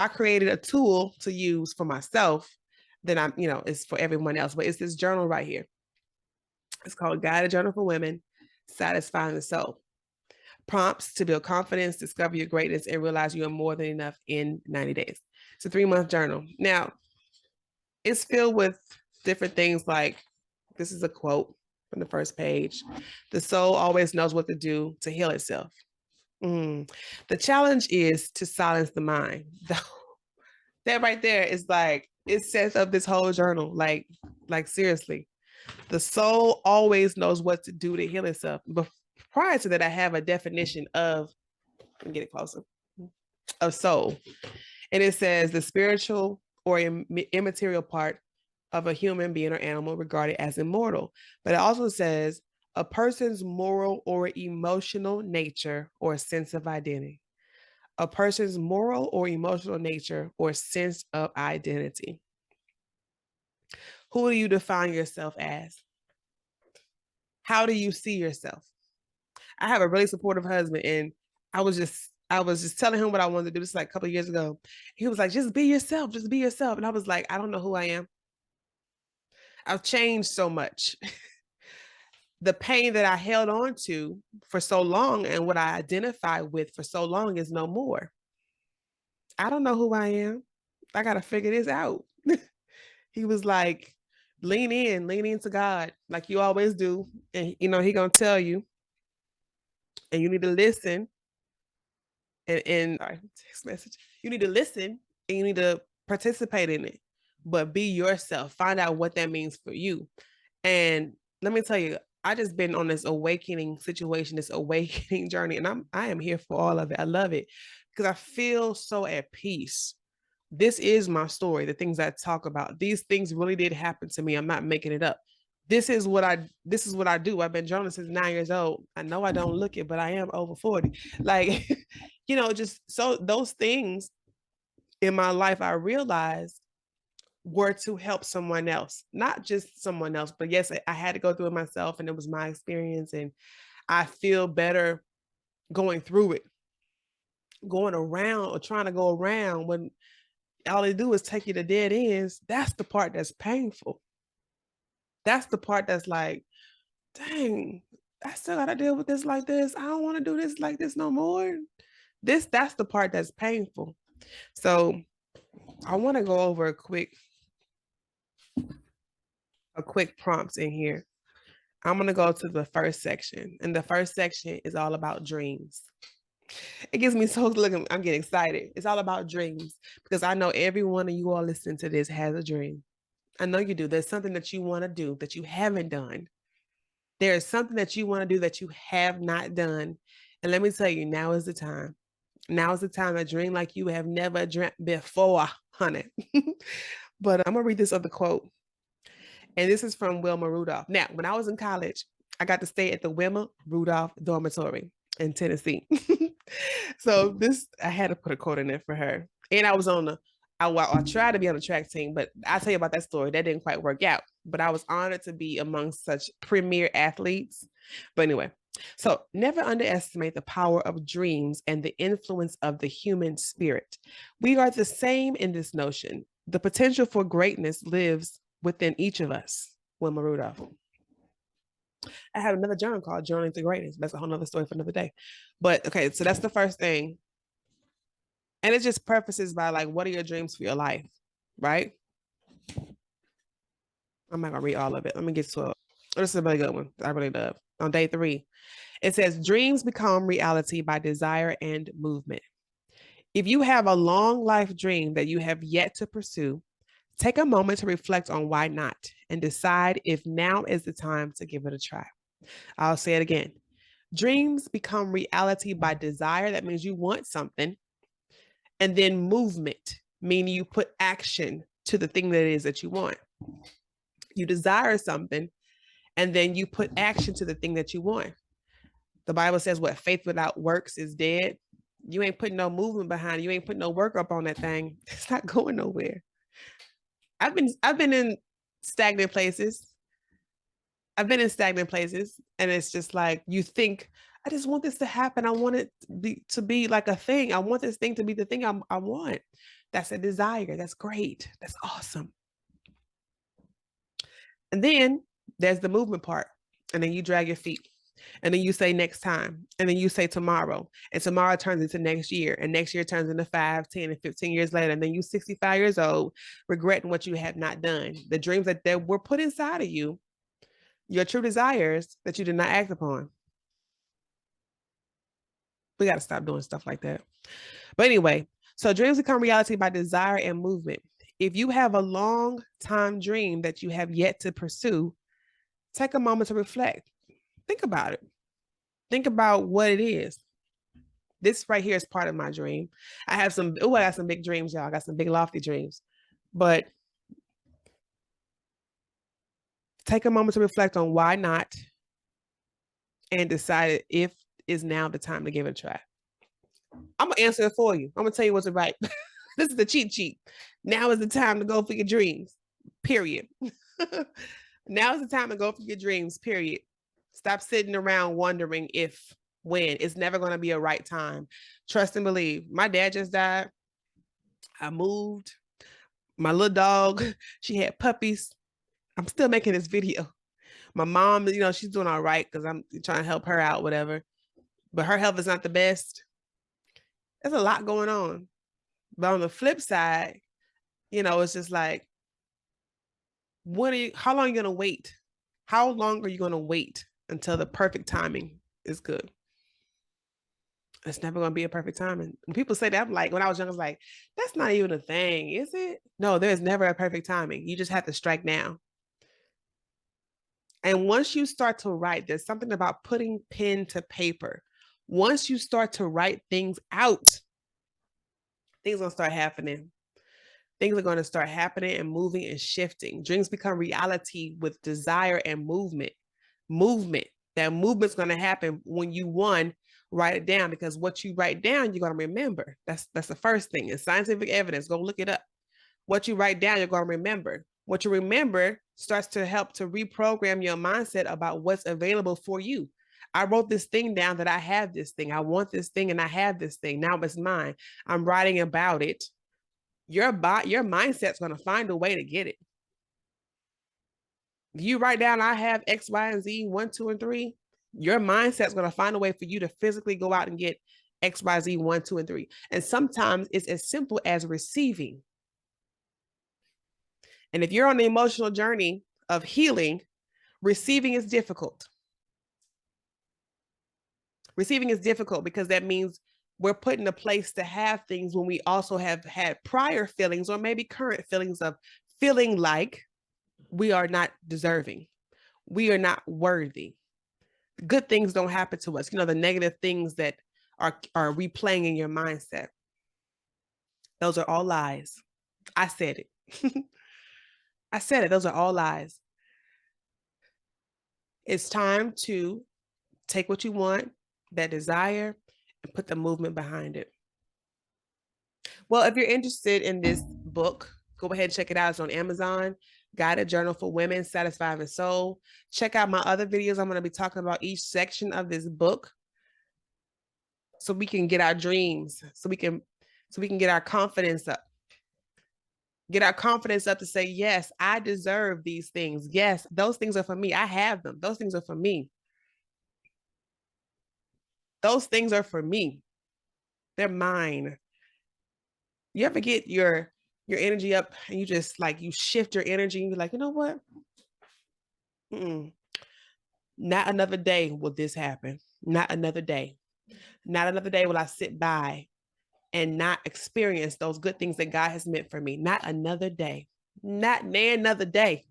I created a tool to use for myself. Then it's for everyone else. But it's this journal right here. It's called Guided Journal for Women, Satisfying the Soul. Prompts to build confidence, discover your greatness, and realize you are more than enough in 90 days. It's a 3-month journal. Now, it's filled with different things like, this is a quote from the first page. The soul always knows what to do to heal itself. The challenge is to silence the mind. That right there is like, it sets up this whole journal. Like seriously, the soul always knows what to do to heal itself. But prior to that, I have a definition of, let me get it closer, of soul. And it says the spiritual or immaterial part of a human being or animal regarded as immortal. But it also says a person's moral or emotional nature or sense of identity. A person's moral or emotional nature or sense of identity. Who do you define yourself as? How do you see yourself? I have a really supportive husband, and I was just telling him what I wanted to do. This is like a couple of years ago. He was like, just be yourself, just be yourself. And I was like, I don't know who I am. I've changed so much. The pain that I held on to for so long and what I identified with for so long is no more. I don't know who I am. I got to figure this out. He was like, lean into God like you always do. And, he going to tell you, and you need to listen. And text message, you need to listen and you need to participate in it, but be yourself. Find out what that means for you. And let me tell you, I just been on this awakening situation, this awakening journey, and I am here for all of it. I love it because I feel so at peace. This is my story. The things I talk about, these things really did happen to me. I'm not making it up. This is what I do. I've been journaling since 9 years old. I know I don't look it, but I am over 40. Like, just so those things in my life I realized were to help someone else, not just someone else, but yes, I had to go through it myself, and it was my experience, and I feel better going through it. Going around or trying to go around when all they do is take you to dead ends, that's the part that's painful. That's the part that's like, dang, I still got to deal with this like this. I don't want to do this like this no more. That's the part that's painful. So I want to go over a quick prompts in here. I'm going to go to the first section, and the first section is all about dreams. It gives me so I'm getting excited. It's all about dreams because I know every one of you all listening to this has a dream. I know you do. There's something that you want to do that you haven't done. There is something that you want to do that you have not done. And let me tell you, now is the time. Now is the time to dream like you have never dreamt before, honey. But I'm going to read this other quote. And this is from Wilma Rudolph. Now, when I was in college, I got to stay at the Wilma Rudolph dormitory in Tennessee. So I had to put a quote in there for her. And I was I tried to be on the track team, but I'll tell you about that story. That didn't quite work out. But I was honored to be among such premier athletes. But anyway, so never underestimate the power of dreams and the influence of the human spirit. We are the same in this notion. The potential for greatness lives within each of us. Wilma Rudolph. I have another journal called Journaling to Greatness. That's a whole nother story for another day. But okay, so that's the first thing. And it just prefaces by like, what are your dreams for your life? Right? I'm not gonna read all of it. Let me get to it. This is a really good one. I really love. On day 3, it says dreams become reality by desire and movement. If you have a long life dream that you have yet to pursue, take a moment to reflect on why not and decide if now is the time to give it a try. I'll say it again. Dreams become reality by desire. That means you want something. And then movement, meaning you put action to the thing that it is that you want. You desire something, and then you put action to the thing that you want. The Bible says what? Faith without works is dead. You ain't putting no movement behind it. You ain't putting no work up on that thing. It's not going nowhere. I've been in stagnant places. And it's just like you think, I just want this to happen. I want it to be like a thing. I want this thing to be the thing I want. That's a desire. That's great. That's awesome. And then there's the movement part. And then you drag your feet. And then you say next time. And then you say tomorrow. And tomorrow turns into next year. And next year turns into 5, 10, and 15 years later. And then you 65 years old, regretting what you have not done. The dreams that were put inside of you, your true desires that you did not act upon. We got to stop doing stuff like that. But anyway, so dreams become reality by desire and movement. If you have a long time dream that you have yet to pursue, take a moment to reflect. Think about it. Think about what it is. This right here is part of my dream. I got some big dreams, y'all. I got some big lofty dreams. But take a moment to reflect on why not and decide if is now the time to give it a try. I'm gonna answer it for you. I'm gonna tell you what's right. This is the cheat sheet. Now is the time to go for your dreams. Period. Now is the time to go for your dreams. Period. Stop sitting around wondering if, when. It's never going to be a right time. Trust and believe. My dad just died. I moved. My little dog, she had puppies. I'm still making this video. My mom, she's doing all right because I'm trying to help her out, whatever. But her health is not the best. There's a lot going on. But on the flip side, it's just like, how long are you going to wait? How long are you going to wait until the perfect timing is good? It's never going to be a perfect timing. When people say that, I'm like, when I was young, I was like, that's not even a thing, is it? No, there's never a perfect timing. You just have to strike now. And once you start to write, there's something about putting pen to paper. Once you start to write things out, things are going to start happening. Things are going to start happening and moving and shifting. Dreams become reality with desire and movement. That movement's going to happen when you, write it down, because what you write down, you're going to remember. That's the first thing. It's scientific evidence. Go look it up. What you write down, you're going to remember. What you remember starts to help to reprogram your mindset about what's available for you. I wrote this thing down that I have this thing. I want this thing and I have this thing. Now it's mine. I'm writing about it. Your mindset's going to find a way to get it. If you write down, I have X, Y, and Z, 1, 2, and 3, your mindset's going to find a way for you to physically go out and get X, Y, Z, 1, 2, and 3. And sometimes it's as simple as receiving. And if you're on the emotional journey of healing, receiving is difficult. Receiving is difficult because that means we're put in a place to have things when we also have had prior feelings or maybe current feelings of feeling like we are not deserving. We are not worthy. Good things don't happen to us. The negative things that are replaying in your mindset. Those are all lies. I said it. I said it. Those are all lies. It's time to take what you want, that desire, and put the movement behind it. Well, if you're interested in this book, go ahead and check it out. It's on Amazon. Guided Journal for Women, Satisfying the Soul. Check out my other videos. I'm going to be talking about each section of this book so we can get our dreams, so we can get our confidence up. Get our confidence up to say, yes, I deserve these things. Yes, those things are for me. I have them. Those things are for me. Those things are for me. They're mine. You ever get your energy up and you just you shift your energy and you're like, you know what? Not another day will this happen. Not another day. Not another day will I sit by and not experience those good things that God has meant for me. Not another day. Not another day.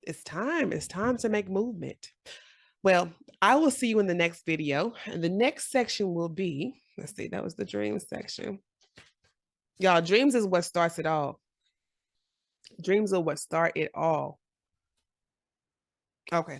It's time. It's time to make movement. Well, I will see you in the next video. And the next section will be, let's see, that was the dreams section. Y'all, dreams is what starts it all. Dreams are what start it all. Okay.